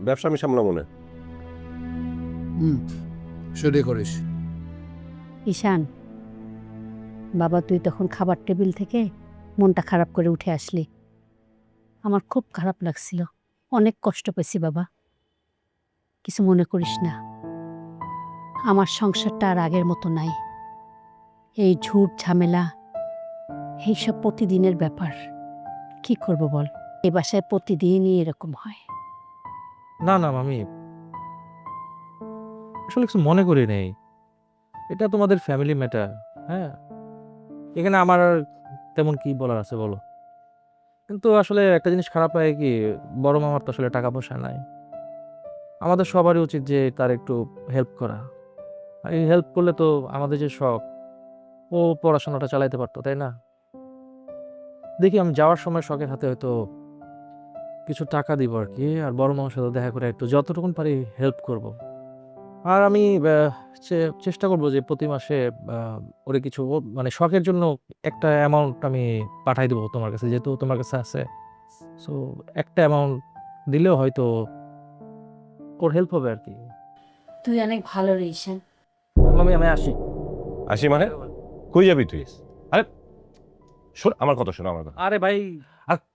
ব্যবসা আমি সামলাবো না। শুরু করিস। ঈশান, বাবা তুই তখন খাবার টেবিল থেকে মনটা খারাপ করে উঠে আসলি। আমার খুব খারাপ লাগছিল, অনেক কষ্ট পেয়েছি বাবা। কিছু মনে করিস না, আমার সংসারটা আর আগের মতো নাই। এই ঝুট ঝামেলা এইসব প্রতিদিনের ব্যাপার। কি করব বল, এই বাসায় প্রতিদিনই এরকম হয়। না না মামি, আসলে কিছু মনে করি নেই, এটা তোমাদের ফ্যামিলি ম্যাটার। হ্যাঁ, এখানে আমার আর তেমন কি বলার আছে বলো। কিন্তু আসলে একটা জিনিস খারাপ লাগে কি, বড় মামার তো আসলে টাকা পয়সা নাই। আমাদের সবারই উচিত যে তার একটু হেল্প করা। আর এই হেল্প করলে তো আমাদের যে শখ, ও পড়াশোনাটা চালাইতে পারতো, তাই না? দেখি আমি যাওয়ার সময় শখের হাতে হয়তো কিছু টাকা দিব আর কি, আর বড় মামার সাথে দেখা করে একটু যতটুকুন পারি হেল্প করব। আর আমি চেষ্টা করব যে প্রতি মাসে ওরে কিছু মানে শখের জন্য একটা অ্যামাউন্ট আমি পাঠাই দেবো তোমার কাছে, যেহেতু তোমার কাছে আছে। সো একটা অ্যামাউন্ট দিলেও হয়তো ওর হেল্প হবে আর কি। তুই অনেক ভালো রে ঈশান। মামি আমি আসি। আসি মানে? কই যাবি তুই? আরে শোন আমার কথা, শোনো আমার কথা। আরে ভাই, আর